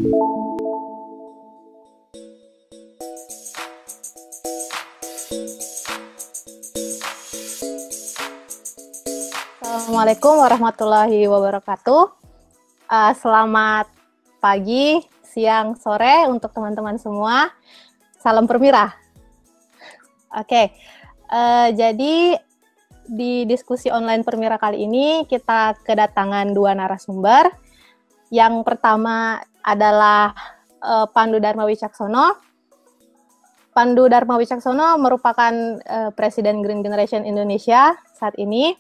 Assalamualaikum warahmatullahi wabarakatuh. Selamat pagi, siang, sore untuk teman-teman semua. Salam Permira. Oke, jadi di diskusi online Permira kali ini kita kedatangan dua narasumber. Yang pertama adalah Pandu Dharma Wicaksono. Pandu Dharma Wicaksono merupakan Presiden Green Generation Indonesia saat ini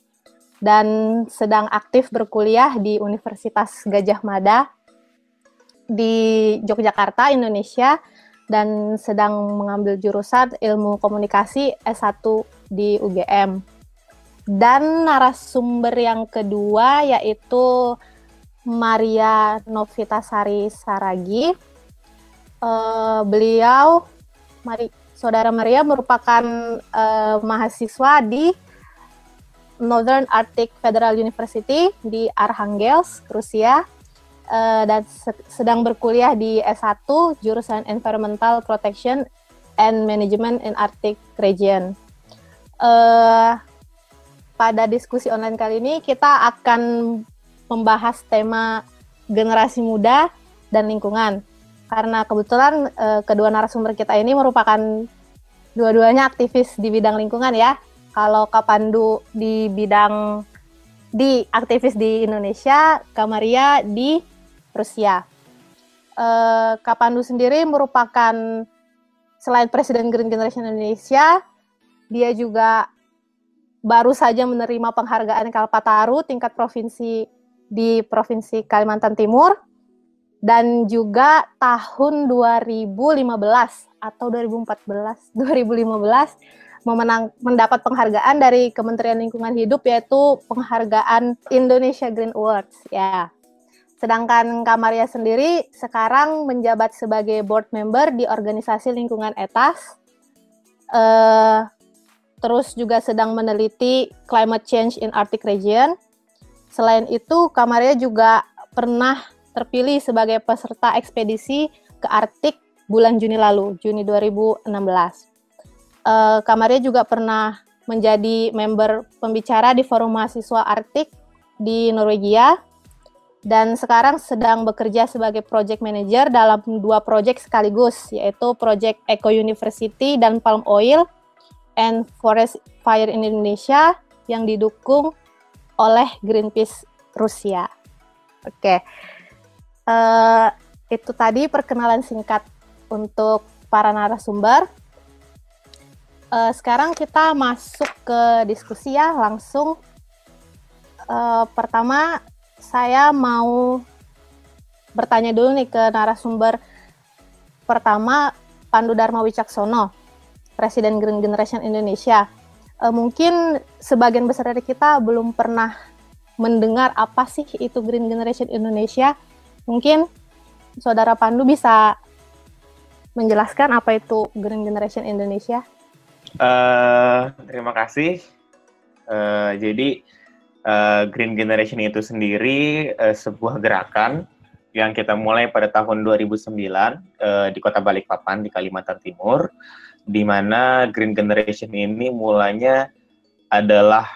dan sedang aktif berkuliah di Universitas Gadjah Mada di Yogyakarta, Indonesia, dan sedang mengambil jurusan Ilmu Komunikasi S1 di UGM. Dan narasumber yang kedua yaitu Maria Novitasari Saragi. Saudara Maria merupakan mahasiswa di Northern Arctic Federal University di Arkhangelsk, Rusia, dan sedang berkuliah di S1 jurusan Environmental Protection and Management in Arctic Region. Pada diskusi online kali ini kita akan membahas tema generasi muda dan lingkungan. Karena kebetulan kedua narasumber kita ini merupakan dua-duanya aktivis di bidang lingkungan ya. Kalau Kak Pandu di bidang aktivis di Indonesia, Kak Maria di Rusia. Kak Pandu sendiri merupakan selain Presiden Green Generation Indonesia, dia juga baru saja menerima penghargaan Kalpataru tingkat provinsi di Provinsi Kalimantan Timur, dan juga tahun 2015 atau 2015 mendapat penghargaan dari Kementerian Lingkungan Hidup, yaitu penghargaan Indonesia Green Awards ya. Sedangkan Kak Maria sendiri sekarang menjabat sebagai board member di organisasi lingkungan ETAS. Terus juga sedang meneliti climate change in Arctic region. Selain itu, Kak Maria juga pernah terpilih sebagai peserta ekspedisi ke Arktik bulan Juni lalu, Juni 2016. Kak Maria juga pernah menjadi member pembicara di Forum Mahasiswa Arktik di Norwegia, dan sekarang sedang bekerja sebagai project manager dalam dua project sekaligus, yaitu Project Eco University dan Palm Oil and Forest Fire in Indonesia yang didukung oleh Greenpeace Rusia. Oke, itu tadi perkenalan singkat untuk para narasumber. Sekarang kita masuk ke diskusi ya, langsung. Pertama, saya mau bertanya dulu nih ke narasumber pertama, Pandu Dharma Wicaksono, Presiden Green Generation Indonesia. Mungkin sebagian besar dari kita belum pernah mendengar apa sih itu Green Generation Indonesia. Mungkin Saudara Pandu bisa menjelaskan apa itu Green Generation Indonesia? Terima kasih. Jadi Green Generation itu sendiri sebuah gerakan yang kita mulai pada tahun 2009 di Kota Balikpapan di Kalimantan Timur, di mana Green Generation ini mulanya adalah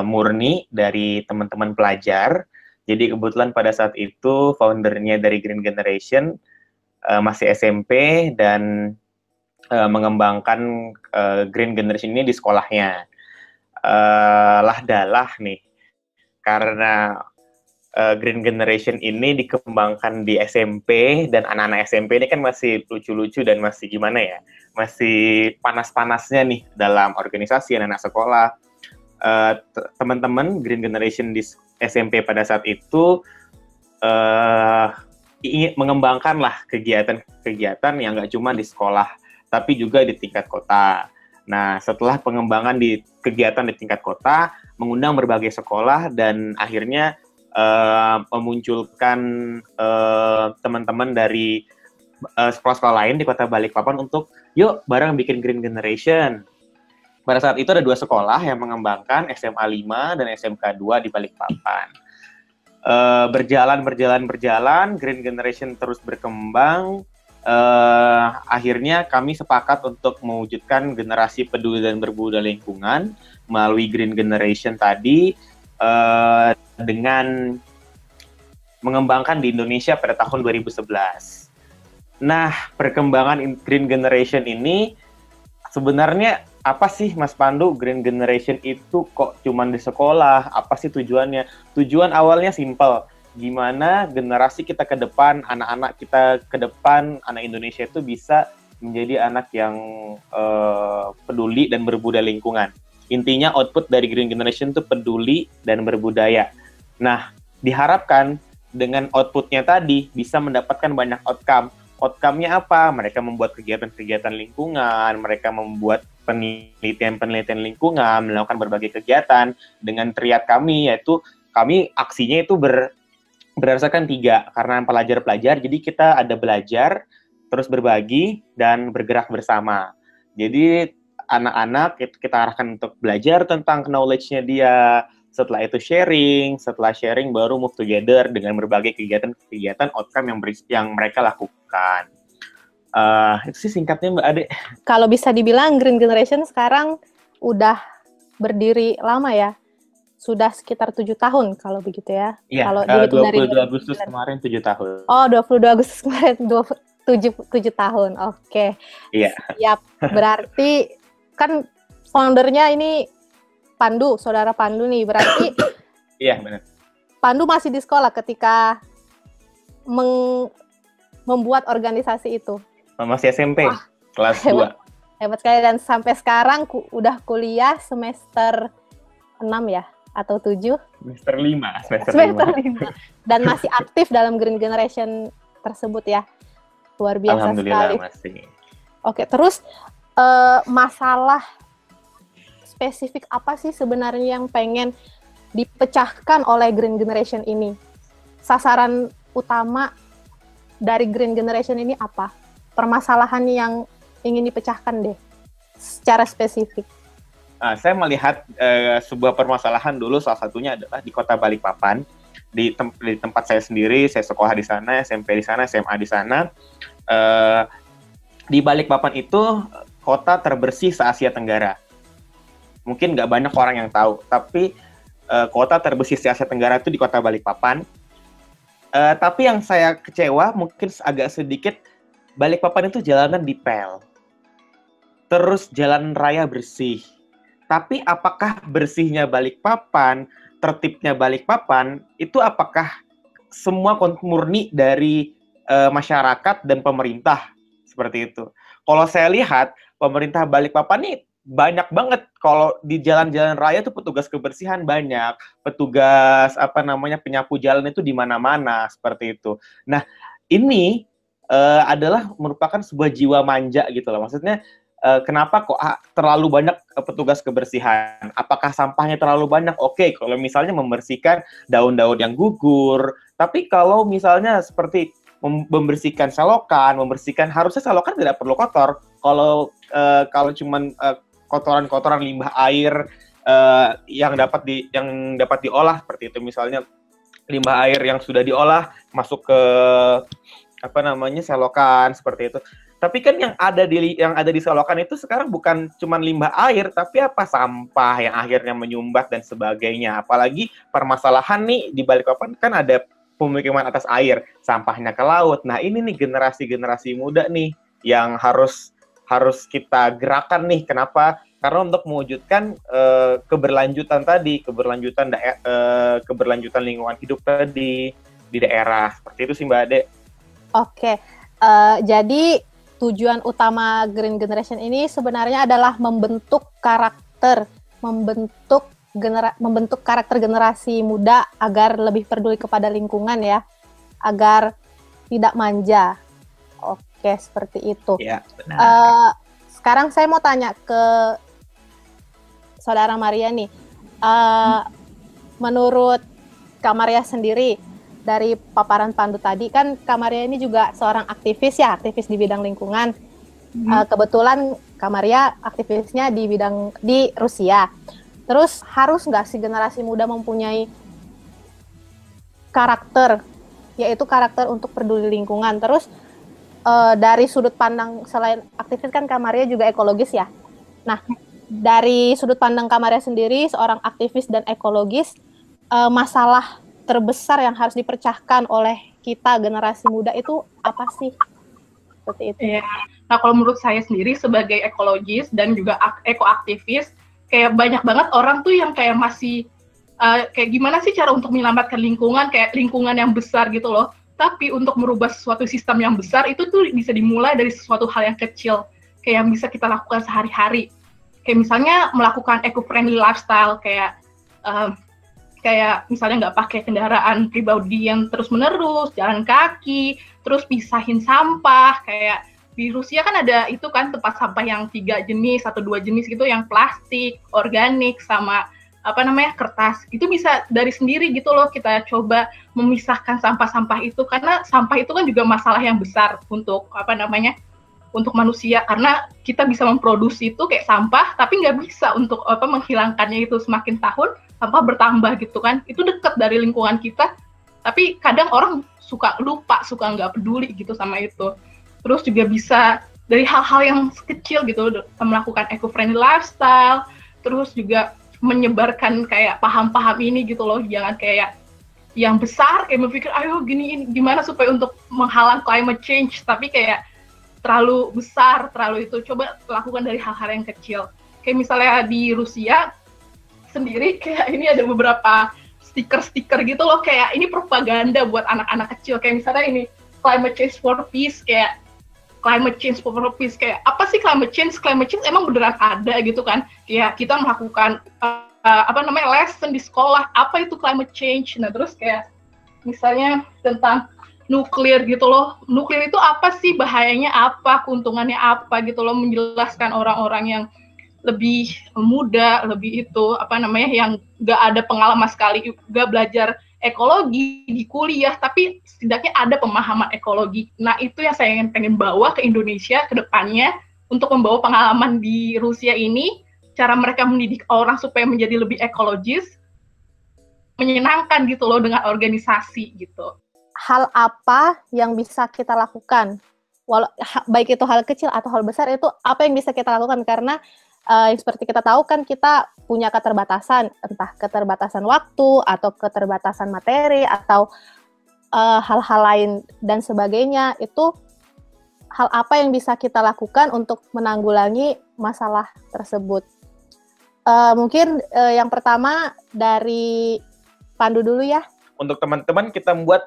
murni dari teman-teman pelajar. Jadi kebetulan pada saat itu foundernya dari Green Generation masih SMP dan mengembangkan Green Generation ini di sekolahnya. Dalah nih, karena Green Generation ini dikembangkan di SMP, dan anak-anak SMP ini kan masih lucu-lucu dan masih gimana ya, masih panas-panasnya nih dalam organisasi anak-anak sekolah. Teman-teman Green Generation di SMP pada saat itu ingin mengembangkanlah kegiatan-kegiatan yang nggak cuma di sekolah, tapi juga di tingkat kota. Nah, setelah pengembangan di kegiatan di tingkat kota, mengundang berbagai sekolah, dan akhirnya memunculkan teman-teman dari sekolah-sekolah lain di Kota Balikpapan untuk yuk bareng bikin Green Generation. Pada saat itu ada dua sekolah yang mengembangkan, SMA 5 dan SMK 2 di Balikpapan. berjalan, Green Generation terus berkembang. Akhirnya kami sepakat untuk mewujudkan generasi peduli dan berbudaya lingkungan melalui Green Generation tadi, dengan mengembangkan di Indonesia pada tahun 2011. Nah, perkembangan Green Generation ini sebenarnya apa sih, Mas Pandu? Green Generation itu kok cuman di sekolah? Apa sih tujuannya? Tujuan awalnya simpel. Gimana generasi kita ke depan, anak-anak kita ke depan, anak Indonesia itu bisa menjadi anak yang peduli dan berbudaya lingkungan. Intinya output dari Green Generation itu peduli dan berbudaya. Nah, diharapkan dengan outputnya tadi bisa mendapatkan banyak outcome. Outcome-nya apa? Mereka membuat kegiatan-kegiatan lingkungan, mereka membuat penelitian-penelitian lingkungan, melakukan berbagai kegiatan dengan triad kami, yaitu kami aksinya itu berdasarkan 3, karena pelajar-pelajar, jadi kita ada belajar, terus berbagi, dan bergerak bersama. Jadi anak-anak kita arahkan untuk belajar tentang knowledge-nya dia, setelah itu setelah sharing baru move together dengan berbagai kegiatan-kegiatan outcome yang mereka lakukan. Itu sih singkatnya Mbak Ade. Kalau bisa dibilang Green Generation sekarang udah berdiri lama ya, sudah sekitar 7 tahun kalau begitu ya. Iya, kalau 22 Agustus kemarin 7 tahun. Oh, 22 Agustus kemarin 7 tahun. Oke. Iya. Siap. Berarti kan foundernya ini Pandu, saudara Pandu nih. Berarti iya, benar. Pandu masih di sekolah ketika membuat organisasi itu. Masih SMP, kelas 2. Hebat sekali, dan sampai sekarang udah kuliah semester 6 ya? Atau 7? Semester 5. Dan masih aktif dalam Green Generation tersebut ya? Luar biasa Alhamdulillah, sekali. masih. Oke, terus masalah spesifik apa sih sebenarnya yang pengen dipecahkan oleh Green Generation ini? Sasaran utama dari Green Generation ini apa? Permasalahan yang ingin dipecahkan deh, secara spesifik. Saya melihat sebuah permasalahan dulu, salah satunya adalah di Kota Balikpapan. Di tempat saya sendiri, saya sekolah di sana, SMP di sana, SMA di sana. Di Balikpapan itu kota terbersih se-Asia Tenggara. Mungkin nggak banyak orang yang tahu, tapi kota terbersih se-Asia Tenggara itu di Kota Balikpapan. Tapi yang saya kecewa, mungkin agak sedikit, Balikpapan itu jalanan dipel. Terus jalan raya bersih. Tapi apakah bersihnya Balikpapan, tertibnya Balikpapan, itu apakah semua murni dari masyarakat dan pemerintah? Seperti itu. Kalau saya lihat, pemerintah Balikpapan ini banyak banget. Kalau di jalan-jalan raya itu petugas kebersihan banyak, petugas penyapu jalan itu di mana-mana, seperti itu. Nah, ini adalah merupakan sebuah jiwa manja gitu loh. Maksudnya kenapa kok terlalu banyak petugas kebersihan? Apakah sampahnya terlalu banyak? Oke, kalau misalnya membersihkan daun-daun yang gugur, tapi kalau misalnya seperti membersihkan selokan, harusnya selokan tidak perlu kotor. Kalau cuman kotoran-kotoran limbah air yang dapat diolah seperti itu, misalnya limbah air yang sudah diolah masuk ke selokan seperti itu. Tapi kan yang ada di selokan itu sekarang bukan cuman limbah air, tapi sampah yang akhirnya menyumbat dan sebagainya. Apalagi permasalahan nih di Balikpapan kan ada pemukiman atas air, sampahnya ke laut. Nah, ini nih generasi muda nih yang harus kita gerakan nih. Kenapa? Karena untuk mewujudkan keberlanjutan lingkungan hidup tadi di daerah. Seperti itu sih Mbak Ade. Oke, jadi tujuan utama Green Generation ini sebenarnya adalah membentuk karakter generasi muda agar lebih peduli kepada lingkungan ya, agar tidak manja. Oke, seperti itu. Ya, benar. Sekarang saya mau tanya ke Saudara Maria nih, menurut Kak Maria sendiri, dari paparan Pandu tadi, kan Kak Maria ini juga seorang aktivis di bidang lingkungan. Kebetulan Kak Maria aktivisnya di Rusia. Terus harus nggak sih generasi muda mempunyai karakter, yaitu karakter untuk peduli lingkungan. Terus dari sudut pandang selain aktivis kan Kak Maria juga ekologis ya. Nah, dari sudut pandang Kak Maria sendiri, seorang aktivis dan ekologis, masalah terbesar yang harus dipecahkan oleh kita generasi muda itu apa sih? Seperti itu. Ya. Nah, kalau menurut saya sendiri sebagai ekologis dan juga ekoaktivis, kayak banyak banget orang tuh yang kayak masih kayak gimana sih cara untuk menyelamatkan lingkungan, kayak lingkungan yang besar gitu loh. Tapi untuk merubah suatu sistem yang besar itu tuh bisa dimulai dari sesuatu hal yang kecil, kayak yang bisa kita lakukan sehari-hari. Kayak misalnya melakukan eco-friendly lifestyle, kayak misalnya nggak pakai kendaraan pribadi yang terus-menerus, jalan kaki, terus pisahin sampah. Kayak di Rusia kan ada itu kan tempat sampah yang 3 jenis atau 2 jenis gitu, yang plastik, organik, sama kertas. Itu bisa dari sendiri gitu loh, kita coba memisahkan sampah-sampah itu, karena sampah itu kan juga masalah yang besar untuk untuk manusia, karena kita bisa memproduksi itu kayak sampah tapi nggak bisa untuk menghilangkannya. Itu semakin tahun sampah bertambah gitu kan, itu dekat dari lingkungan kita, tapi kadang orang suka lupa, suka nggak peduli gitu sama itu. Terus juga bisa dari hal-hal yang kecil gitu, melakukan eco-friendly lifestyle, terus juga menyebarkan kayak paham-paham ini gitu loh, jangan kayak yang besar kayak berpikir ayo gini gimana supaya untuk menghalang climate change, tapi kayak terlalu besar, terlalu itu. Coba lakukan dari hal-hal yang kecil. Kayak misalnya di Rusia sendiri, kayak ini ada beberapa stiker-stiker gitu loh, kayak ini propaganda buat anak-anak kecil. Kayak misalnya ini climate change for peace, kayak climate change for peace, kayak apa sih climate change? Climate change emang beneran ada gitu kan? Kayak kita melakukan lesson di sekolah, apa itu climate change? Nah, terus kayak misalnya tentang nuklir gitu loh. Nuklir itu apa sih, bahayanya apa, keuntungannya apa gitu loh, menjelaskan orang-orang yang lebih muda, lebih itu yang nggak ada pengalaman sekali, nggak belajar ekologi di kuliah, tapi setidaknya ada pemahaman ekologi. Nah, itu yang saya pengen bawa ke Indonesia ke depannya, untuk membawa pengalaman di Rusia ini, cara mereka mendidik orang supaya menjadi lebih ekologis, menyenangkan gitu loh dengan organisasi gitu. Hal apa yang bisa kita lakukan? Baik itu hal kecil atau hal besar, itu apa yang bisa kita lakukan? Karena seperti kita tahu kan, kita punya keterbatasan, entah keterbatasan waktu atau keterbatasan materi atau hal-hal lain dan sebagainya. Itu hal apa yang bisa kita lakukan untuk menanggulangi masalah tersebut? Mungkin yang pertama dari Pandu dulu ya. Untuk teman-teman kita membuat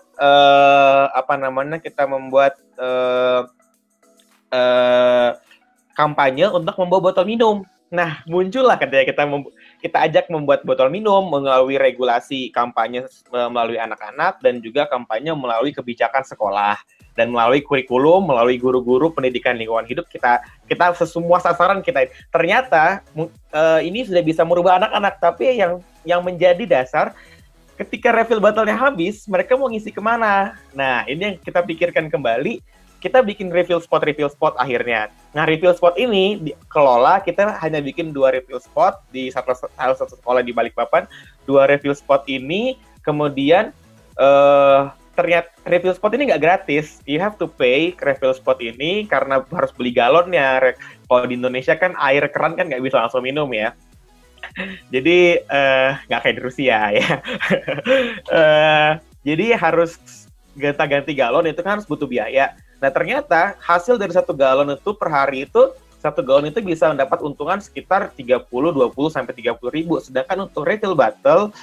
kampanye untuk membawa botol minum. Nah, muncullah ketika kita ajak membuat botol minum melalui regulasi kampanye melalui anak-anak, dan juga kampanye melalui kebijakan sekolah, dan melalui kurikulum, melalui guru-guru pendidikan lingkungan hidup, kita semua sasaran kita. Ternyata ini sudah bisa merubah anak-anak, tapi yang menjadi dasar, ketika refill botolnya habis, mereka mau ngisi kemana? Nah, ini yang kita pikirkan kembali. Kita bikin refill spot akhirnya. Nah, refill spot ini dikelola, kita hanya bikin 2 refill spot di salah satu sekolah di Balikpapan. 2 refill spot ini, kemudian ternyata refill spot ini nggak gratis. You have to pay refill spot ini, karena harus beli galonnya. Kalau di Indonesia kan air keran kan nggak bisa langsung minum ya. Jadi nggak kayak di Rusia ya. Jadi harus ganti galon, itu kan harus butuh biaya. Nah, ternyata hasil dari 1 galon itu per hari itu, 1 galon itu bisa mendapat untungan sekitar 20 sampai 30 ribu. Sedangkan untuk refill bottle,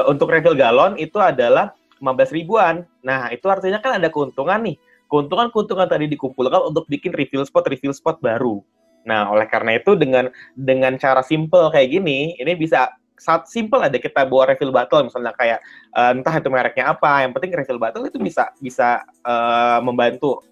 untuk refill galon itu adalah 15 ribuan. Nah, itu artinya kan ada keuntungan nih. Keuntungan tadi dikumpulkan untuk bikin refill spot baru. Nah, oleh karena itu dengan cara simple kayak gini, ini bisa simple ada kita bawa refill bottle, misalnya kayak entah itu mereknya apa, yang penting refill bottle itu bisa membantu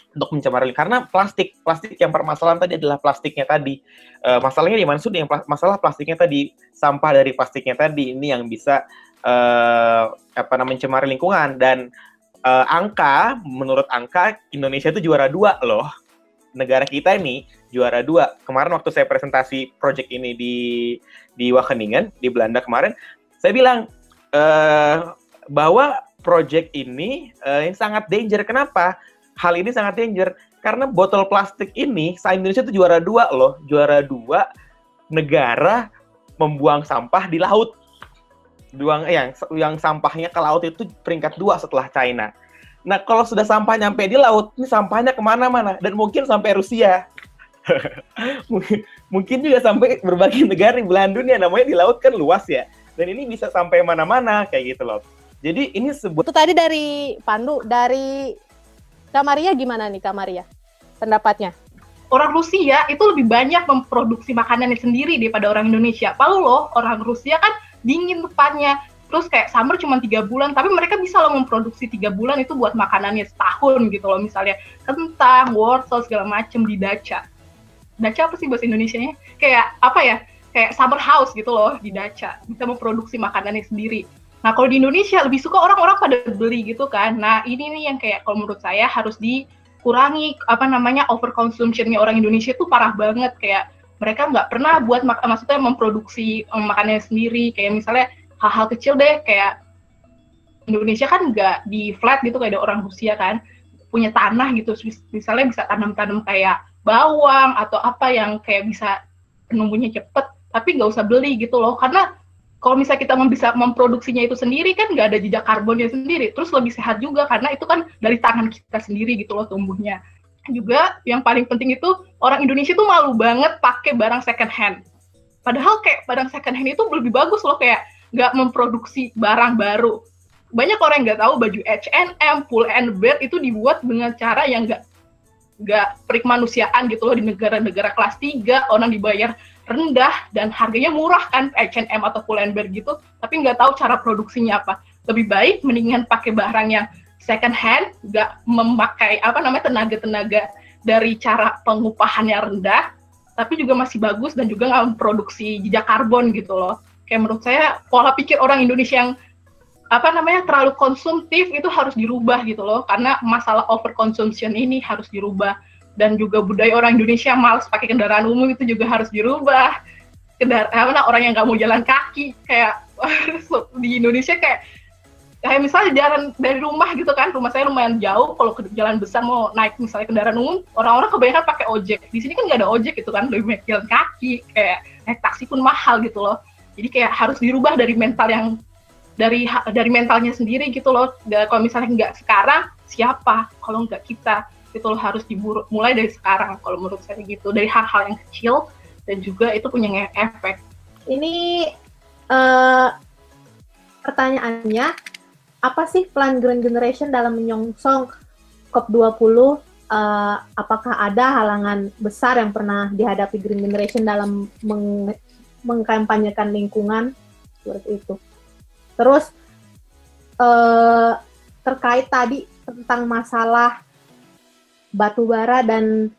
untuk mencemar, karena plastik yang permasalahan tadi adalah plastiknya tadi. Masalahnya di mana sudah, yang masalah plastiknya tadi, sampah dari plastiknya tadi ini yang bisa mencemari lingkungan. Dan menurut angka Indonesia itu juara 2 loh. Negara kita ini juara 2. Kemarin waktu saya presentasi project ini di Wageningen, di Belanda kemarin, Saya bilang bahwa project ini sangat danger. Kenapa? Hal ini sangat danger karena botol plastik ini, se-Indonesia itu juara 2 loh, juara 2 negara membuang sampah di laut. Yang sampahnya ke laut itu peringkat 2 setelah China. Nah, kalau sudah sampah nyampe di laut, ini sampahnya kemana-mana dan mungkin sampai Rusia. Mungkin juga sampai berbagai negara di belahan dunia, namanya di laut kan luas ya. Dan ini bisa sampai mana-mana kayak gitu loh. Jadi ini Itu tadi dari Pandu, dari Kak Maria gimana nih Kak Maria? Pendapatnya? Orang Rusia itu lebih banyak memproduksi makanannya sendiri daripada orang Indonesia. Palu loh, orang Rusia kan dingin tempatnya. Terus kayak summer cuma 3 bulan, tapi mereka bisa loh memproduksi 3 bulan itu buat makanannya setahun gitu loh. Misalnya kentang, wortel, segala macem di dacha. Dacha apa sih bahasa Indonesianya? Kayak apa ya? Kayak summer house gitu loh di dacha. Bisa memproduksi makanannya sendiri. Nah, kalau di Indonesia lebih suka orang-orang pada beli gitu kan. Nah, ini nih yang kayak kalau menurut saya harus dikurangi overconsumption-nya orang Indonesia tuh parah banget. Kayak mereka nggak pernah buat maksudnya memproduksi makanannya sendiri. Kayak misalnya hal-hal kecil deh, kayak Indonesia kan nggak di flat gitu kayak ada orang Rusia kan, punya tanah gitu, misalnya bisa tanam-tanam kayak bawang atau apa yang kayak bisa penumbuhnya cepet, tapi nggak usah beli gitu loh, karena kalau misalnya kita bisa memproduksinya itu sendiri kan nggak ada jejak karbonnya sendiri, terus lebih sehat juga karena itu kan dari tangan kita sendiri gitu loh tumbuhnya. Juga yang paling penting itu orang Indonesia tuh malu banget pakai barang second hand, padahal kayak barang second hand itu lebih bagus loh, kayak nggak memproduksi barang baru. Banyak orang yang nggak tahu baju H&M, Pull and Bear itu dibuat dengan cara yang nggak perikmanusiaan gitu loh, di negara-negara kelas 3 orang dibayar rendah dan harganya murah kan H&M atau Pull and Bear gitu, tapi nggak tahu cara produksinya apa. Lebih baik mendingan pakai barang yang second hand, nggak memakai tenaga-tenaga dari cara pengupahannya rendah, tapi juga masih bagus dan juga nggak memproduksi jejak karbon gitu loh. Kayak menurut saya pola pikir orang Indonesia yang terlalu konsumtif itu harus dirubah gitu loh, karena masalah overconsumption ini harus dirubah. Dan juga budaya orang Indonesia malas pakai kendaraan umum itu juga harus dirubah. Orang yang nggak mau jalan kaki, kayak di Indonesia kayak misalnya jalan dari rumah gitu kan, rumah saya lumayan jauh, kalau ke jalan besar mau naik misalnya kendaraan umum, orang-orang kebanyakan pakai ojek. Di sini kan nggak ada ojek gitu kan, lebih banyak jalan kaki, kayak naik taksi pun mahal gitu loh. Jadi kayak harus dirubah dari mental yang dari mentalnya sendiri gitu loh. Kalau misalnya nggak sekarang, siapa? Kalau nggak kita, itu loh, harus mulai dari sekarang. Kalau menurut saya gitu, dari hal-hal yang kecil dan juga itu punya efek. Ini pertanyaannya, apa sih plan Green Generation dalam menyongsong COP20? Apakah ada halangan besar yang pernah dihadapi Green Generation dalam mengkampanyekan lingkungan seperti itu? Terus terkait tadi tentang masalah batu bara dan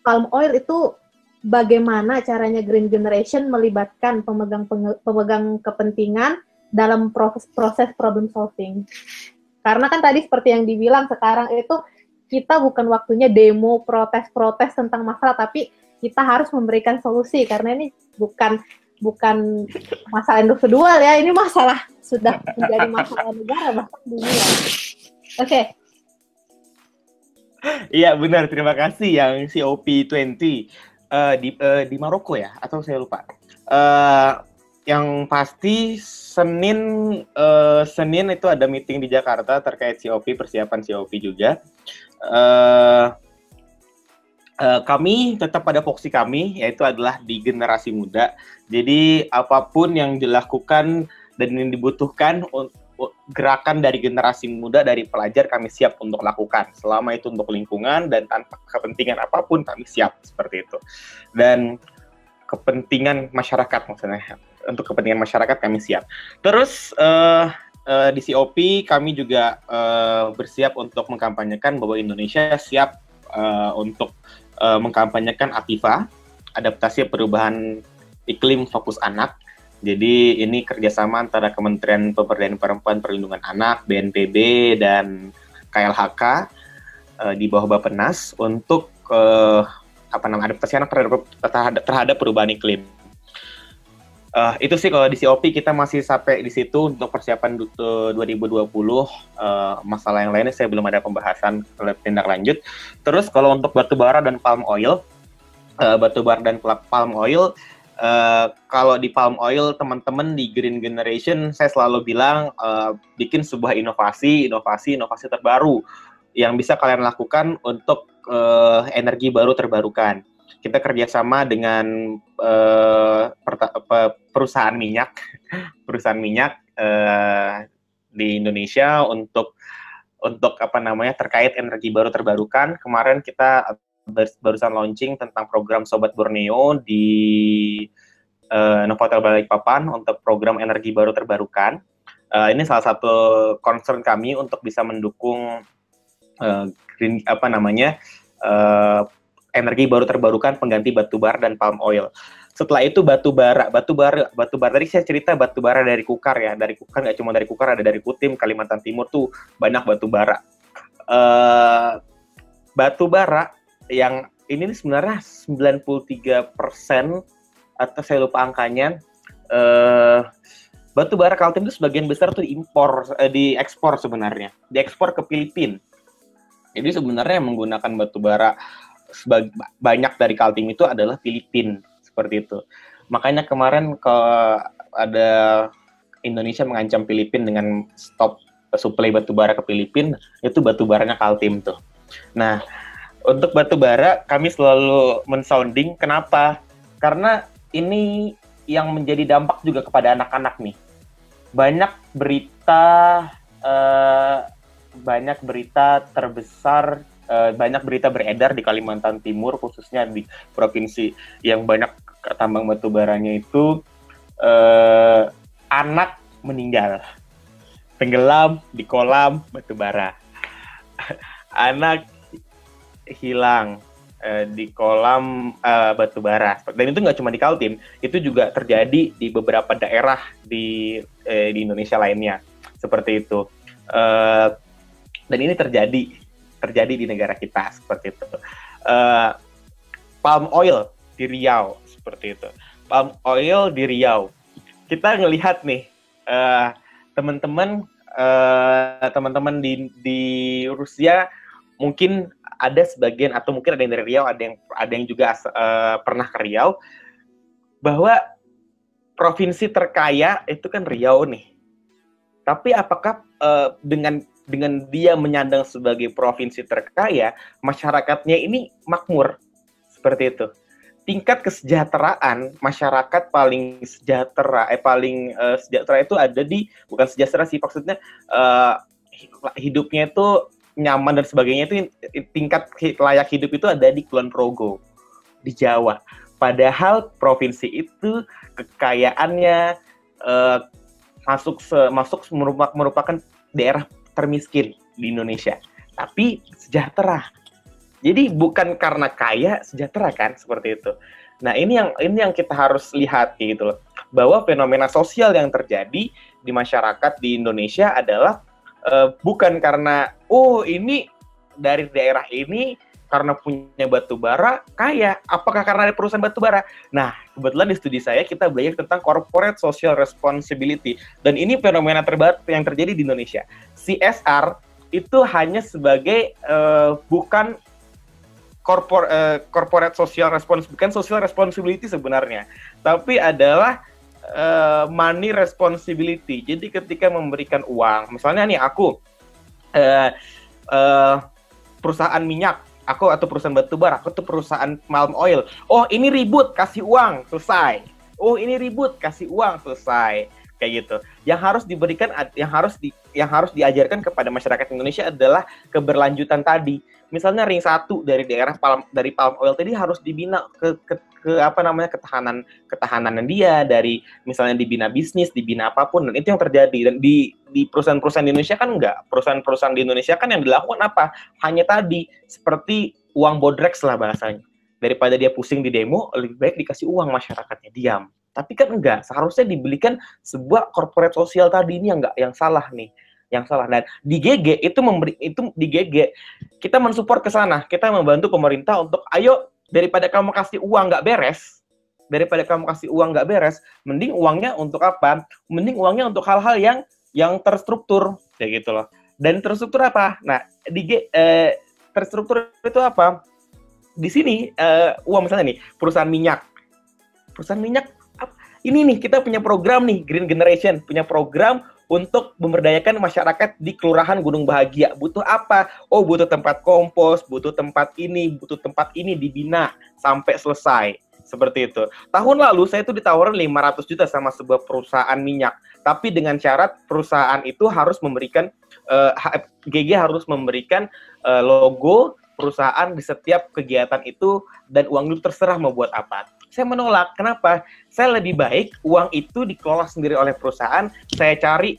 palm oil itu, bagaimana caranya Green Generation melibatkan pemegang kepentingan dalam proses problem solving? Karena kan tadi seperti yang dibilang, sekarang itu kita bukan waktunya demo, protes tentang masalah, tapi kita harus memberikan solusi, karena ini bukan masalah individual ya, ini masalah sudah menjadi masalah negara bahkan dunia. Oke. Iya benar, terima kasih yang COP20 di Maroko ya, atau saya lupa. Yang pasti Senin itu ada meeting di Jakarta terkait COP, persiapan COP juga. Kami tetap pada fokus kami, yaitu adalah di generasi muda. Jadi apapun yang dilakukan dan yang dibutuhkan gerakan dari generasi muda, dari pelajar, kami siap untuk lakukan. Selama itu untuk lingkungan dan tanpa kepentingan apapun, kami siap seperti itu. Dan kepentingan masyarakat, maksudnya untuk kepentingan masyarakat kami siap. Terus di COP kami juga bersiap untuk mengkampanyekan bahwa Indonesia siap untuk mengkampanyekan APIFA, adaptasi perubahan iklim fokus anak. Jadi ini kerjasama antara Kementerian Pemberdayaan Perempuan Perlindungan Anak, BNPB, dan KLHK di bawah Bappenas untuk adaptasi anak terhadap perubahan iklim. Itu sih kalau di COP kita masih sampai di situ untuk persiapan 2020. Masalah yang lainnya saya belum ada pembahasan tindak lanjut. Terus kalau untuk batu bara dan palm oil, kalau di palm oil teman-teman di Green Generation saya selalu bilang bikin sebuah inovasi terbaru yang bisa kalian lakukan untuk energi baru terbarukan. Kita kerjasama dengan perusahaan minyak di Indonesia untuk terkait energi baru terbarukan. Kemarin kita barusan launching tentang program Sobat Borneo di Novotel Balikpapan untuk program energi baru terbarukan. Ini salah satu concern kami untuk bisa mendukung energi baru terbarukan pengganti batu bara dan palm oil. Setelah itu batu bara tadi saya cerita batu bara dari Kukar ya, dari Kukar, nggak cuma dari Kukar, ada dari Kutim, Kalimantan Timur tuh banyak batu bara. Batu bara yang ini sebenarnya 93% atau saya lupa angkanya, batu bara Kaltim itu sebagian besar tuh diekspor sebenarnya, diekspor ke Filipina. Jadi sebenarnya yang menggunakan batu bara banyak dari Kaltim itu adalah Filipina, seperti itu. Makanya kemarin ada Indonesia mengancam Filipina dengan stop suplai batu bara ke Filipina, itu batu baranya Kaltim tuh. Nah, untuk batu bara kami selalu men-sounding, kenapa? Karena ini yang menjadi dampak juga kepada anak-anak nih. Banyak berita beredar di Kalimantan Timur, khususnya di provinsi yang banyak tambang batu baranya itu, anak meninggal, tenggelam di kolam batu bara, anak hilang di kolam batu bara. Dan itu nggak cuma di Kaltim, itu juga terjadi di beberapa daerah di Indonesia lainnya, seperti itu. Dan ini terjadi di negara kita, seperti itu. Palm oil di Riau, seperti itu. Palm oil di Riau. Kita ngelihat nih, teman-teman di Rusia mungkin ada sebagian, atau mungkin ada yang dari Riau, ada yang juga pernah ke Riau, bahwa provinsi terkaya itu kan Riau nih. Tapi apakah dengan dia menyandang sebagai provinsi terkaya, masyarakatnya ini makmur, seperti itu. Tingkat kesejahteraan masyarakat paling sejahtera itu ada di, bukan sejahtera sih, maksudnya hidupnya itu nyaman dan sebagainya, itu tingkat layak hidup itu ada di Kulon Progo, di Jawa. Padahal provinsi itu kekayaannya merupakan daerah termiskin di Indonesia, tapi sejahtera. Jadi bukan karena kaya sejahtera kan, seperti itu. Nah, ini yang kita harus lihat gitu loh, bahwa fenomena sosial yang terjadi di masyarakat di Indonesia adalah bukan karena ini dari daerah ini karena punya batu bara kaya, apakah karena ada perusahaan batu bara? Nah, kebetulan di studi saya kita belajar tentang corporate social responsibility, dan ini fenomena terbaru yang terjadi di Indonesia. CSR itu hanya sebagai bukan corporate social responsibility, bukan social responsibility sebenarnya, tapi adalah money responsibility. Jadi ketika memberikan uang, misalnya nih aku perusahaan minyak, aku atau perusahaan batu bara, aku tuh perusahaan palm oil. Oh, ini ribut, kasih uang, selesai. Oh, ini ribut, kasih uang, selesai. Kayak gitu. Yang harus diberikan, yang harus diajarkan kepada masyarakat Indonesia adalah keberlanjutan tadi. Misalnya ring 1 dari daerah dari palm oil tadi harus dibina ke ketahanan dia, dari misalnya dibina bisnis, dibina apapun, dan itu yang terjadi. Dan di perusahaan-perusahaan di Indonesia kan enggak. Perusahaan-perusahaan di Indonesia kan yang dilakukan apa? Hanya tadi seperti uang bodreks lah bahasanya. Daripada dia pusing di demo, lebih baik dikasih uang, masyarakatnya diam. Tapi kan enggak, seharusnya dibelikan sebuah corporate sosial tadi, ini yang salah nih. Yang salah. Dan di GG di GG kita mensupport ke sana, kita membantu pemerintah untuk ayo, daripada kamu kasih uang nggak beres, daripada kamu kasih uang nggak beres, mending uangnya untuk apa? Mending uangnya untuk hal-hal yang terstruktur, kayak gitu loh. Dan terstruktur apa? Nah, terstruktur itu apa? Di sini uang misalnya nih, perusahaan minyak, ini nih kita punya program nih, Green Generation punya program untuk memberdayakan masyarakat di Kelurahan Gunung Bahagia. Butuh apa? Oh, butuh tempat kompos, butuh tempat ini dibina sampai selesai. Seperti itu. Tahun lalu saya itu ditawarin 500 juta sama sebuah perusahaan minyak. Tapi dengan syarat perusahaan itu harus memberikan, GG harus memberikan logo perusahaan di setiap kegiatan itu, dan uang itu terserah mau buat apa. Saya menolak. Kenapa? Saya lebih baik uang itu dikelola sendiri oleh perusahaan, saya cari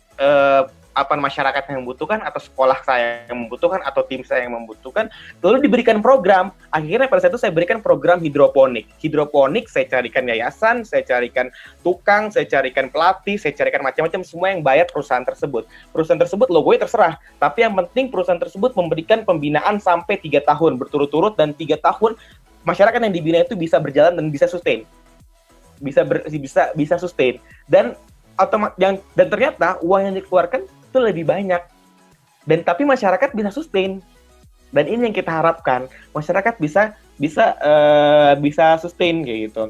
apa masyarakat yang membutuhkan, atau sekolah saya yang membutuhkan, atau tim saya yang membutuhkan, lalu diberikan program. Akhirnya pada saat itu saya berikan program hidroponik. Hidroponik saya carikan yayasan, saya carikan tukang, saya carikan pelatih, saya carikan macam-macam, semua yang bayar perusahaan tersebut. Perusahaan tersebut logonya terserah, tapi yang penting perusahaan tersebut memberikan pembinaan sampai 3 tahun berturut-turut, dan 3 tahun masyarakat yang dibina itu bisa berjalan dan bisa sustain. Bisa sustain. Dan ternyata uang yang dikeluarkan itu lebih banyak, dan tapi masyarakat bisa sustain, dan ini yang kita harapkan, masyarakat bisa sustain kayak gitu.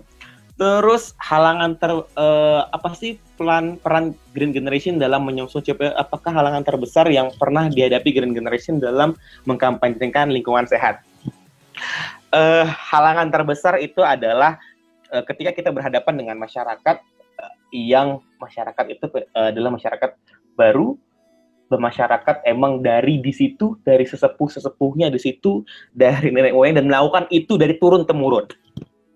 Terus halangan apa sih peran Green Generation dalam menyusun CPO? Apakah halangan terbesar yang pernah dihadapi Green Generation dalam mengkampanyekan lingkungan sehat? Halangan terbesar itu adalah ketika kita berhadapan dengan masyarakat yang masyarakat itu adalah masyarakat baru, bermasyarakat emang dari di situ, dari sesepuhnya di situ, dari nenek moyang, dan melakukan itu dari turun temurun.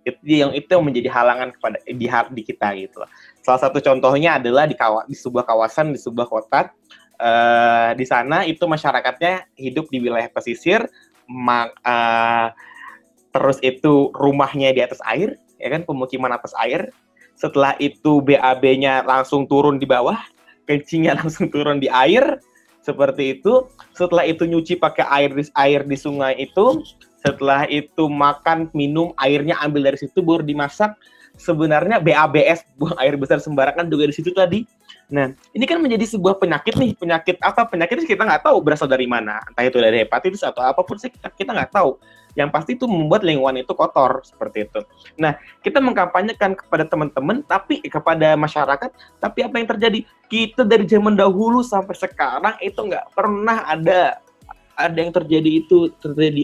Itu yang menjadi halangan kepada di kita gitu. Salah satu contohnya adalah di sebuah kawasan, di sebuah kota. Di sana itu masyarakatnya hidup di wilayah pesisir, terus itu rumahnya di atas air, ya kan, pemukiman atas air. Setelah itu BAB-nya langsung turun di bawah, kencingnya langsung turun di air, seperti itu. Setelah itu nyuci pakai air di sungai itu. Setelah itu makan, minum, airnya ambil dari situ, baru dimasak. Sebenarnya BABS, buang air besar sembarangan, juga di situ tadi. Nah, ini kan menjadi sebuah penyakit nih. Penyakit apa? Penyakit kita nggak tahu berasal dari mana. Entah itu dari hepatitis atau apapun sih, kita nggak tahu. Yang pasti itu membuat lingkungan itu kotor, seperti itu. Nah, kita mengkampanyekan kepada teman-teman, tapi kepada masyarakat, tapi apa yang terjadi? Kita dari zaman dahulu sampai sekarang itu nggak pernah ada yang terjadi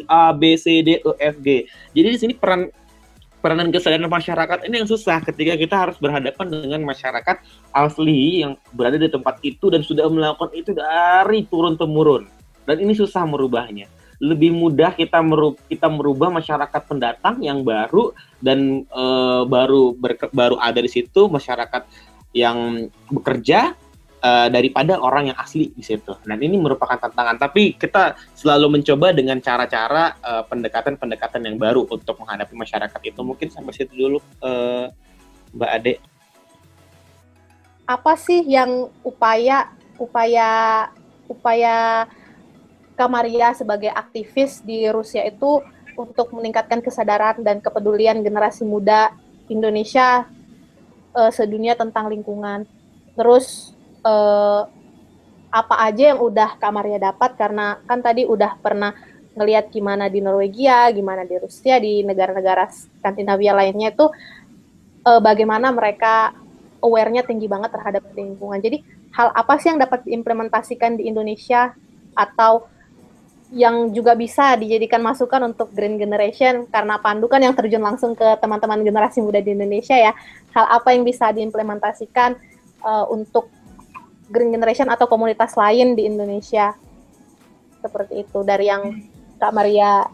A, B, C, D, E, F, G. Jadi di sini peranan kesadaran masyarakat ini yang susah ketika kita harus berhadapan dengan masyarakat asli yang berada di tempat itu dan sudah melakukan itu dari turun-temurun. Dan ini susah merubahnya. Lebih mudah kita merubah masyarakat pendatang yang baru dan baru ada di situ, masyarakat yang bekerja, daripada orang yang asli di situ. Dan ini merupakan tantangan, tapi kita selalu mencoba dengan cara-cara pendekatan-pendekatan yang baru untuk menghadapi masyarakat itu. Mungkin sampai situ dulu, Mbak Ade. Apa sih yang upaya Kamaria sebagai aktivis di Rusia itu untuk meningkatkan kesadaran dan kepedulian generasi muda Indonesia sedunia tentang lingkungan? Terus apa aja yang udah Kamaria dapat, karena kan tadi udah pernah ngelihat gimana di Norwegia, gimana di Rusia, di negara-negara Skandinavia lainnya itu bagaimana mereka aware-nya tinggi banget terhadap lingkungan. Jadi hal apa sih yang dapat diimplementasikan di Indonesia atau yang juga bisa dijadikan masukan untuk Green Generation, karena Pandu kan yang terjun langsung ke teman-teman generasi muda di Indonesia ya. Hal apa yang bisa diimplementasikan untuk Green Generation atau komunitas lain di Indonesia, seperti itu dari yang Kak Maria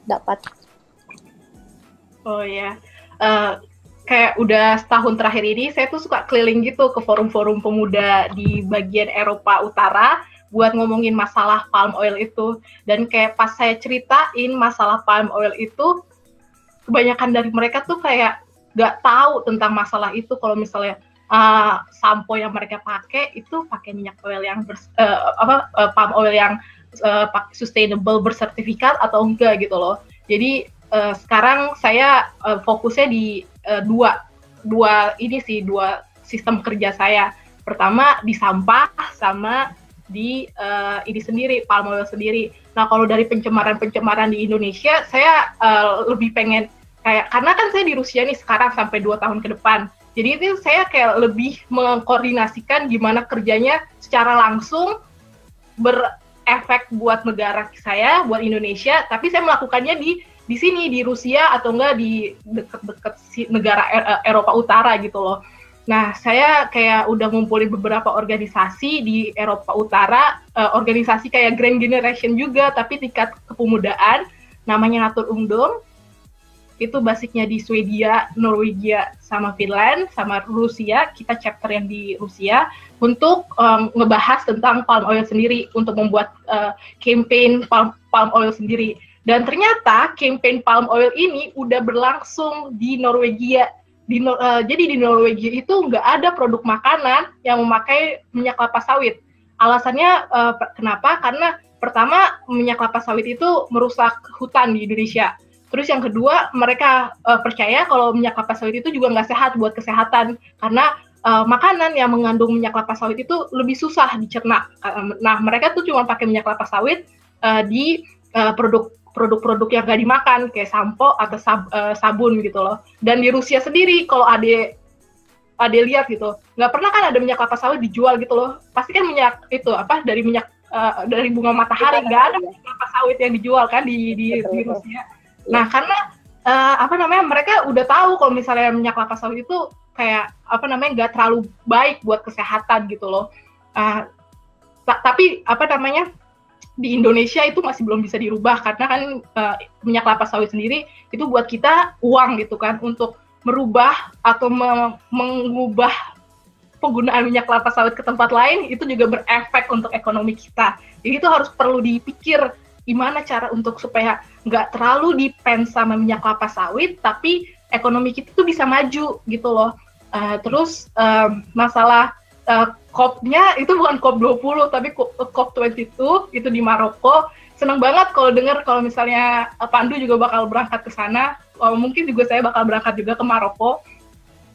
dapat. Oh ya, kayak udah setahun terakhir ini saya tuh suka keliling gitu ke forum-forum pemuda di bagian Eropa Utara buat ngomongin masalah palm oil itu. Dan kayak pas saya ceritain masalah palm oil itu, kebanyakan dari mereka tuh kayak nggak tahu tentang masalah itu. Kalau misalnya sampo yang mereka pakai itu pakai minyak oil yang palm oil yang sustainable bersertifikat atau enggak gitu loh. Jadi sekarang saya fokusnya di dua sistem kerja saya. Pertama di sampah sama di ini sendiri, palm oil sendiri. Nah, kalau dari pencemaran di Indonesia, saya lebih pengen kayak, karena kan saya di Rusia nih sekarang sampai 2 tahun ke depan. Jadi itu saya kayak lebih mengkoordinasikan gimana kerjanya secara langsung berefek buat negara saya, buat Indonesia, tapi saya melakukannya di sini, di Rusia atau enggak di deket-deket negara Eropa Utara gitu loh. Nah, saya kayak udah ngumpulin beberapa organisasi di Eropa Utara, organisasi kayak Grand Generation juga, tapi tingkat kepemudaan, namanya Natur Ungdom. Itu basicnya di Swedia, Norwegia, sama Finland, sama Rusia. Kita chapter yang di Rusia untuk ngebahas tentang palm oil sendiri, untuk membuat campaign palm oil sendiri. Dan ternyata campaign palm oil ini udah berlangsung di Norwegia. Jadi di Norwegia itu nggak ada produk makanan yang memakai minyak kelapa sawit. Alasannya kenapa? Karena pertama, minyak kelapa sawit itu merusak hutan di Indonesia. Terus yang kedua, mereka percaya kalau minyak kelapa sawit itu juga nggak sehat buat kesehatan, karena makanan yang mengandung minyak kelapa sawit itu lebih susah dicerna. Nah, mereka tuh cuma pakai minyak kelapa sawit di produk-produk yang nggak dimakan, kayak sampo atau sabun gitu loh. Dan di Rusia sendiri, kalau Ade lihat gitu, nggak pernah kan ada minyak kelapa sawit dijual gitu loh. Pasti kan minyak itu dari bunga matahari, nggak ada minyak kelapa sawit yang dijual kan di Rusia. Nah, karena mereka udah tahu kalau misalnya minyak kelapa sawit itu kayak nggak terlalu baik buat kesehatan gitu loh. Tapi di Indonesia itu masih belum bisa dirubah, karena kan minyak kelapa sawit sendiri itu buat kita uang gitu kan, untuk merubah atau mengubah penggunaan minyak kelapa sawit ke tempat lain itu juga berefek untuk ekonomi kita. Jadi itu harus perlu dipikir gimana cara untuk supaya nggak terlalu depend sama minyak kelapa sawit, tapi ekonomi kita tuh bisa maju gitu loh. Terus masalah COP-nya itu bukan COP20, tapi COP22, itu di Maroko. Seneng banget kalau dengar kalau misalnya Pandu juga bakal berangkat ke sana. Mungkin juga saya bakal berangkat juga ke Maroko.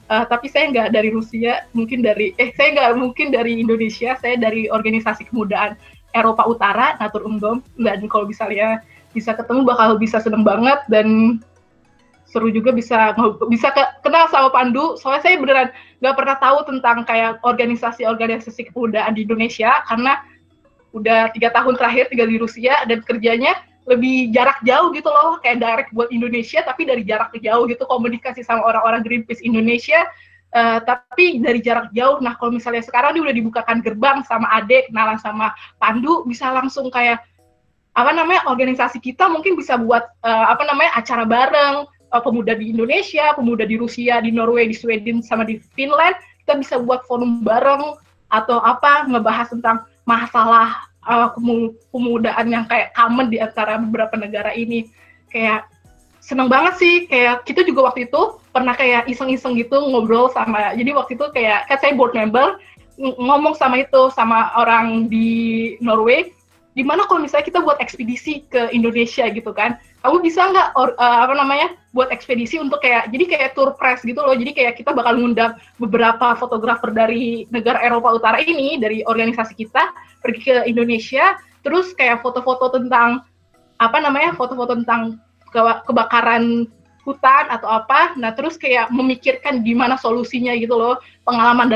Tapi saya nggak dari Rusia, saya nggak mungkin dari Indonesia, saya dari organisasi kemudaan Eropa Utara, Natur Ungdom, dan kalau misalnya bisa ketemu bakal bisa seneng banget, dan seru juga bisa kenal sama Pandu. Soalnya saya beneran nggak pernah tahu tentang kayak organisasi kepemudaan di Indonesia, karena udah 3 tahun terakhir tinggal di Rusia dan kerjanya lebih jarak jauh gitu loh, kayak direct buat Indonesia tapi dari jarak jauh gitu, komunikasi sama orang-orang Greenpeace Indonesia. Tapi dari jarak jauh. Nah, kalau misalnya sekarang ini udah dibukakan gerbang sama Ade, kenalan sama Pandu, bisa langsung kayak organisasi kita mungkin bisa buat acara bareng, pemuda di Indonesia, pemuda di Rusia, di Norway, di Sweden, sama di Finland. Kita bisa buat forum bareng atau ngebahas tentang masalah pemudaan yang kayak common di antara beberapa negara ini. Kayak seneng banget sih, kayak kita juga waktu itu pernah kayak iseng-iseng gitu ngobrol sama, jadi waktu itu kayak saya board member, ngomong sama orang di Norway, gimana kalau misalnya kita buat ekspedisi ke Indonesia gitu kan, kamu bisa nggak buat ekspedisi untuk kayak tour press gitu loh, jadi kayak kita bakal ngundang beberapa fotografer dari negara Eropa Utara ini, dari organisasi kita, pergi ke Indonesia, terus kayak foto-foto tentang foto-foto tentang kebakaran hutan atau nah terus kayak memikirkan gimana solusinya gitu loh, pengalaman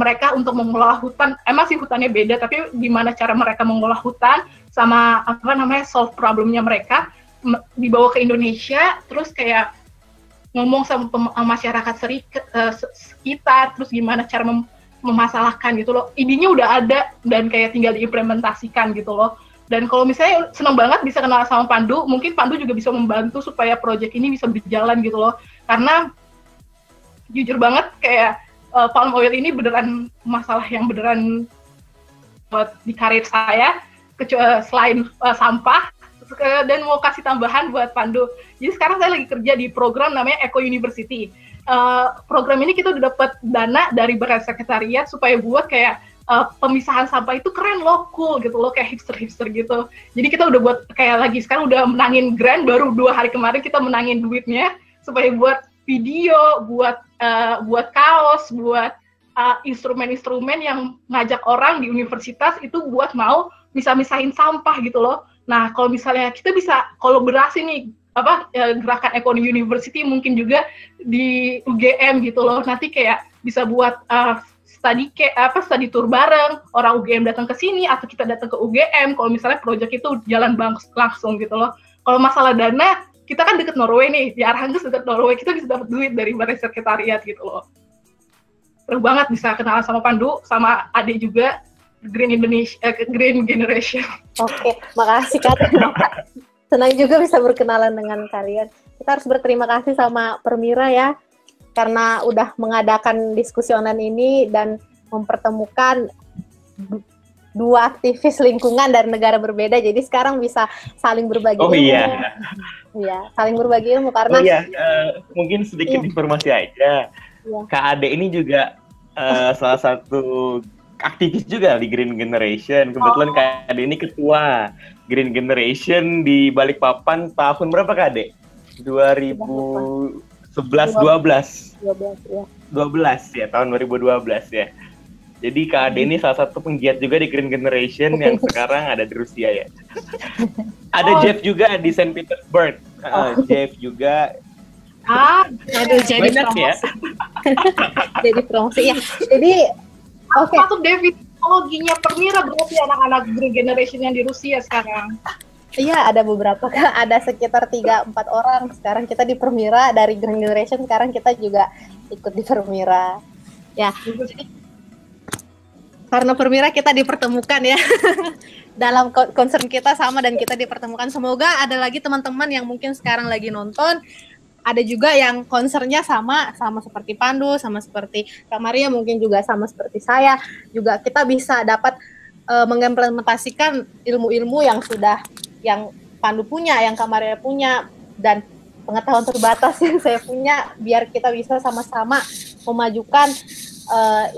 mereka untuk mengelola hutan. Emang sih hutannya beda, tapi gimana cara mereka mengelola hutan, sama solve problemnya mereka, dibawa ke Indonesia, terus kayak ngomong sama masyarakat sekitar, terus gimana cara memasalahkan gitu loh. Idenya udah ada dan kayak tinggal diimplementasikan gitu loh. Dan kalau misalnya senang banget bisa kenal sama Pandu, mungkin Pandu juga bisa membantu supaya proyek ini bisa berjalan gitu loh. Karena jujur banget kayak palm oil ini beneran masalah yang beneran buat di karir saya, selain sampah. Dan mau kasih tambahan buat Pandu. Jadi sekarang saya lagi kerja di program namanya Eco University. Program ini kita udah dapat dana dari Badan Sekretariat supaya buat kayak pemisahan sampah itu keren loh, cool gitu loh, kayak hipster gitu. Jadi kita udah buat kayak sekarang udah menangin grant, baru 2 hari kemarin kita menangin duitnya. supaya buat video, buat kaos, buat instrumen-instrumen yang ngajak orang di universitas itu buat mau misah-misahin sampah gitu loh. Nah, kalau misalnya kita bisa kolaborasi nih, gerakan Econ University mungkin juga di UGM gitu loh. Nanti kayak bisa buat study tour bareng, orang UGM datang ke sini atau kita datang ke UGM. Kalau misalnya proyek itu jalan langsung gitu loh. Kalau masalah dana, kita kan deket Norway nih, di Arhangus deket Norway, kita bisa dapat duit dari Balai Sekretariat gitu loh. Seru banget bisa kenalan sama Pandu, sama Ade juga, Green Generation. Oke, makasih Kak. Senang juga bisa berkenalan dengan kalian. Kita harus berterima kasih sama Permira ya, karena udah mengadakan diskusi online ini dan mempertemukan dua aktivis lingkungan dari negara berbeda. Jadi sekarang bisa saling berbagi ilmu. Iya. Iya, saling berbagi ilmu karena. Mungkin sedikit informasi aja. Kak Ade ini juga salah satu aktivis juga di Green Generation. Kebetulan Kak Ade ini ketua Green Generation di Balikpapan tahun berapa Kak Ade? 2011, 12 ya. 12 ya, tahun 2012 ya. Jadi Kak Ade ini salah satu penggiat juga di Green Generation yang sekarang ada di Rusia ya. Ada Jeff juga di Saint Petersburg. Jeff juga. Aduh, jadi promosi. Ya. Jadi promosi ya. Jadi Masuk teknologinya Permira berarti anak-anak Green Generation yang di Rusia sekarang. Iya, ada beberapa, ada sekitar 3-4 orang. Sekarang kita di Permira dari Green Generation, sekarang kita juga ikut di Permira. Ya, jadi karena Permira kita dipertemukan ya. Dalam concern kita sama dan kita dipertemukan. Semoga ada lagi teman-teman yang mungkin sekarang lagi nonton, ada juga yang concernnya sama seperti Pandu, sama seperti Kak Maria, mungkin juga sama seperti saya. Juga kita bisa dapat mengimplementasikan ilmu-ilmu yang Pandu punya, yang Kak Maria punya, dan pengetahuan terbatas yang saya punya, biar kita bisa sama-sama memajukan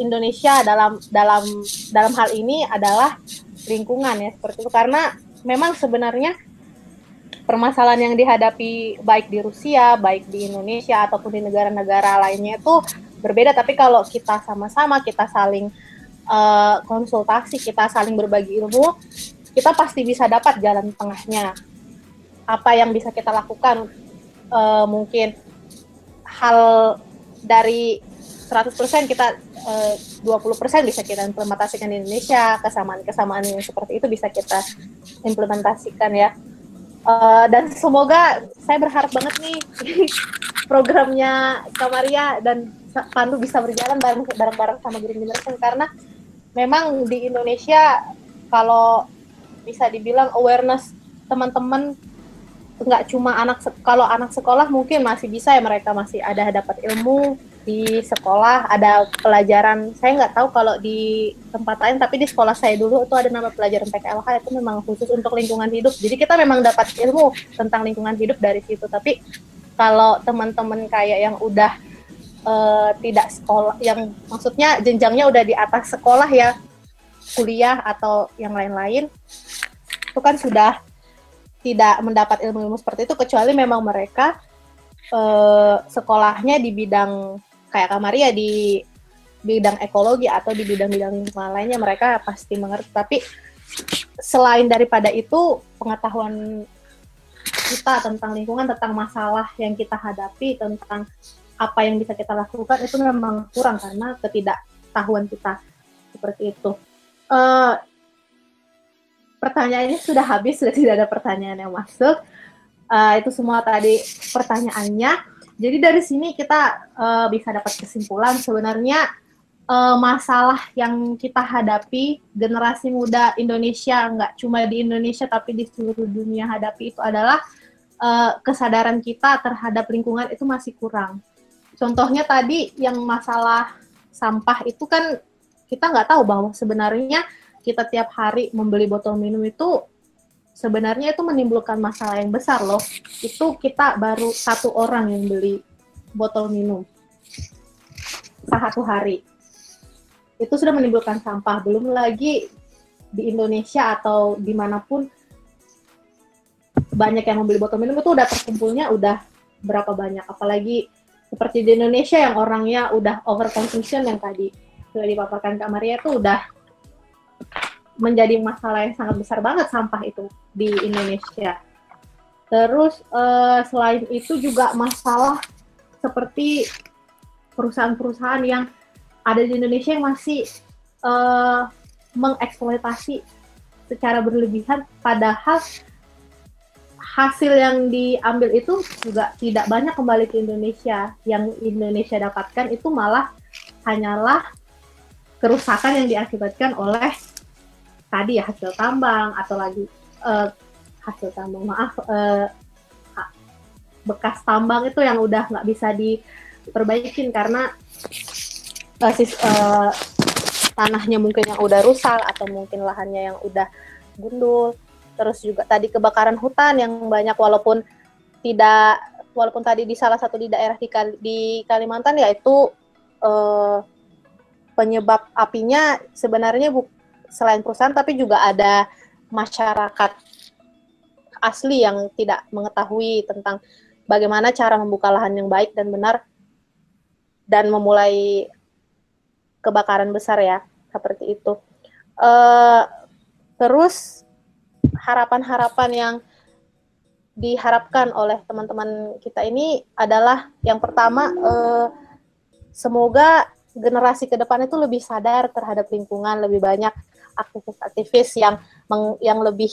Indonesia dalam hal ini adalah lingkungan ya, seperti itu. Karena memang sebenarnya permasalahan yang dihadapi baik di Rusia, baik di Indonesia ataupun di negara-negara lainnya itu berbeda, tapi kalau kita sama-sama, kita saling konsultasi, kita saling berbagi ilmu, kita pasti bisa dapat jalan tengahnya. Apa yang bisa kita lakukan, mungkin hal dari 100% kita 20% bisa kita implementasikan di Indonesia, kesamaan-kesamaan yang seperti itu bisa kita implementasikan ya. Dan semoga, saya berharap banget nih programnya Kak Maria dan Pandu bisa berjalan bareng-bareng sama Green Generation, karena memang di Indonesia kalau bisa dibilang awareness teman-teman nggak cuma kalau anak sekolah mungkin masih bisa ya, mereka masih ada dapat ilmu di sekolah, ada pelajaran. Saya nggak tahu kalau di tempat lain, tapi di sekolah saya dulu itu ada nama pelajaran PKLH, itu memang khusus untuk lingkungan hidup. Jadi kita memang dapat ilmu tentang lingkungan hidup dari situ. Tapi kalau teman-teman kayak yang udah tidak sekolah, yang maksudnya jenjangnya udah di atas sekolah ya, kuliah atau yang lain-lain, itu kan sudah tidak mendapat ilmu-ilmu seperti itu, kecuali memang mereka sekolahnya di bidang kayak Kak Maria di bidang ekologi atau di bidang-bidang lingkungan lainnya, mereka pasti mengerti. Tapi selain daripada itu, pengetahuan kita tentang lingkungan, tentang masalah yang kita hadapi, tentang apa yang bisa kita lakukan, itu memang kurang karena ketidaktahuan kita seperti itu. Pertanyaannya sudah habis, sudah tidak ada pertanyaan yang masuk. Itu semua tadi pertanyaannya. Jadi dari sini kita bisa dapat kesimpulan sebenarnya masalah yang kita hadapi, generasi muda Indonesia, nggak cuma di Indonesia tapi di seluruh dunia hadapi, itu adalah kesadaran kita terhadap lingkungan itu masih kurang. Contohnya tadi yang masalah sampah itu kan kita nggak tahu bahwa sebenarnya kita tiap hari membeli botol minum itu sebenarnya itu menimbulkan masalah yang besar loh. Itu kita baru 1 orang yang beli botol minum satu hari. Itu sudah menimbulkan sampah. Belum lagi di Indonesia atau dimanapun banyak yang membeli botol minum, itu udah terkumpulnya udah berapa banyak. Apalagi seperti di Indonesia yang orangnya udah overconsumption yang tadi sudah dipaparkan Kak Maria tuh udah menjadi masalah yang sangat besar banget sampah itu di Indonesia. Terus selain itu juga masalah seperti perusahaan-perusahaan yang ada di Indonesia yang masih mengeksploitasi secara berlebihan, padahal hasil yang diambil itu juga tidak banyak kembali ke Indonesia. Yang Indonesia dapatkan itu malah hanyalah kerusakan yang diakibatkan oleh tadi ya hasil tambang atau lagi bekas tambang itu yang udah nggak bisa diperbaikin karena tanahnya mungkin yang udah rusak atau mungkin lahannya yang udah gundul. Terus juga tadi kebakaran hutan yang banyak walaupun tadi di salah satu di daerah di Kalimantan yaitu penyebab apinya sebenarnya selain perusahaan tapi juga ada masyarakat asli yang tidak mengetahui tentang bagaimana cara membuka lahan yang baik dan benar dan memulai kebakaran besar ya, seperti itu. Terus harapan-harapan yang diharapkan oleh teman-teman kita ini adalah yang pertama, semoga generasi ke depan itu lebih sadar terhadap lingkungan, lebih banyak aktivis-aktivis yang lebih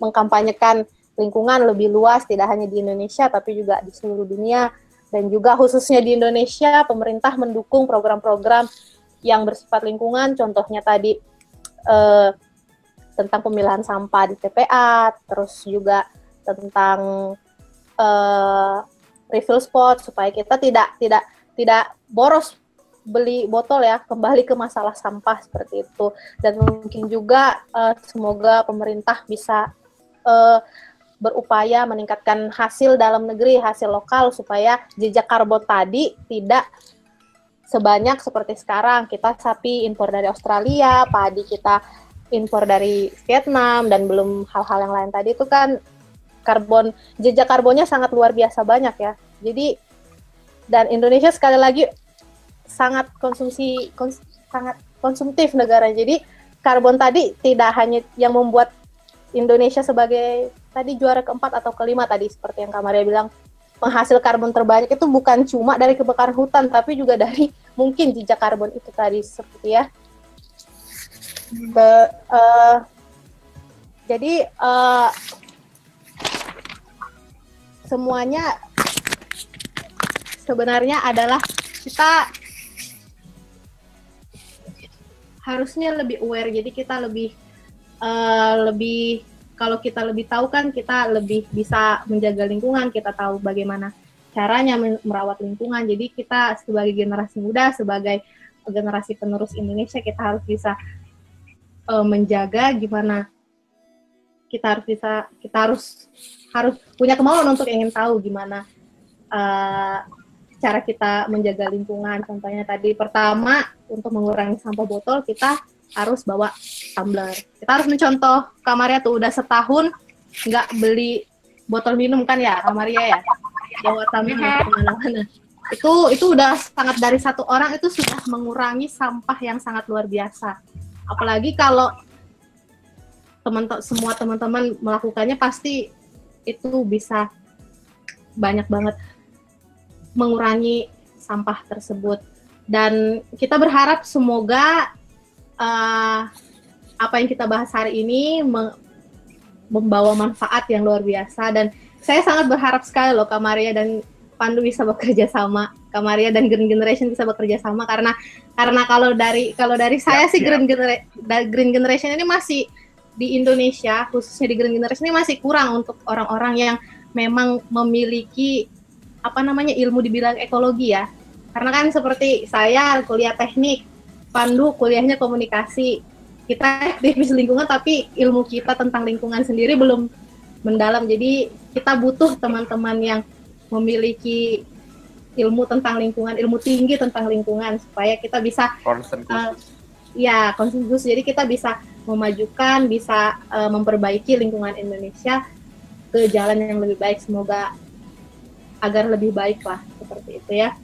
mengkampanyekan lingkungan lebih luas, tidak hanya di Indonesia tapi juga di seluruh dunia. Dan juga khususnya di Indonesia, pemerintah mendukung program-program yang bersifat lingkungan, contohnya tadi tentang pemilahan sampah di TPA, terus juga tentang refill spot supaya kita tidak boros beli botol ya, kembali ke masalah sampah seperti itu. Dan mungkin juga semoga pemerintah bisa berupaya meningkatkan hasil dalam negeri, hasil lokal supaya jejak karbon tadi tidak sebanyak seperti sekarang. Kita sapi impor dari Australia, padi kita impor dari Vietnam, dan belum hal-hal yang lain tadi itu kan jejak karbonnya sangat luar biasa banyak ya. Jadi, dan Indonesia sekali lagi sangat konsumtif negara. Jadi karbon tadi tidak hanya yang membuat Indonesia sebagai tadi juara keempat atau kelima tadi seperti yang Kak Maria bilang, penghasil karbon terbanyak itu bukan cuma dari kebakaran hutan tapi juga dari mungkin jejak karbon itu tadi seperti ya. Jadi semuanya sebenarnya adalah kita harusnya lebih aware. Jadi kita lebih kalau kita lebih tahu kan kita lebih bisa menjaga lingkungan, kita tahu bagaimana caranya merawat lingkungan. Jadi kita sebagai generasi muda, sebagai generasi penerus Indonesia, kita harus bisa menjaga gimana kita harus punya kemauan untuk ingin tahu gimana cara kita menjaga lingkungan. Contohnya tadi pertama, untuk mengurangi sampah botol kita harus bawa tumbler. Kita harus mencontoh. Kak Maria tuh udah setahun nggak beli botol minum kan ya, Kak Maria ya? Bawa tumbler kemana-mana. Itu udah sangat, dari satu orang itu sudah mengurangi sampah yang sangat luar biasa. Apalagi kalau semua teman-teman melakukannya, pasti itu bisa banyak banget mengurangi sampah tersebut. Dan kita berharap semoga apa yang kita bahas hari ini membawa manfaat yang luar biasa. Dan saya sangat berharap sekali loh Kak Maria dan Pandu bisa bekerja sama, Kak Maria dan Green Generation bisa bekerja sama, karena kalau dari saya sih Green Generation ini masih di Indonesia, khususnya di Green Generation ini masih kurang untuk orang-orang yang memang memiliki ilmu di bidang ekologi ya. Karena kan seperti saya kuliah teknik, Pandu kuliahnya komunikasi, kita aktivis lingkungan tapi ilmu kita tentang lingkungan sendiri belum mendalam. Jadi kita butuh teman-teman yang memiliki ilmu tentang lingkungan, ilmu tinggi tentang lingkungan, supaya kita bisa konsensus. Jadi kita bisa memajukan, bisa memperbaiki lingkungan Indonesia ke jalan yang lebih baik. Semoga agar lebih baik lah, seperti itu ya.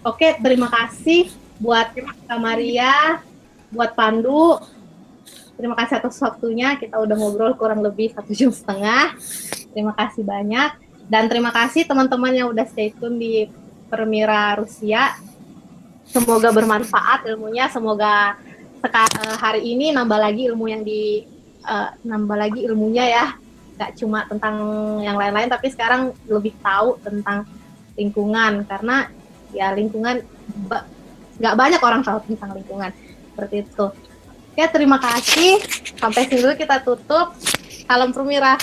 Oke, terima kasih buat Kak Maria, buat Pandu. Terima kasih atas waktunya, kita udah ngobrol kurang lebih 1,5 jam. Terima kasih banyak. Dan terima kasih teman-teman yang udah stay tune di Permira Rusia. Semoga bermanfaat ilmunya, semoga hari ini nambah lagi ilmunya ya. Gak cuma tentang yang lain-lain, tapi sekarang lebih tahu tentang lingkungan, karena ya lingkungan gak banyak orang tahu tentang lingkungan, seperti itu. Oke, terima kasih. Sampai sini dulu kita tutup. Salam Permira.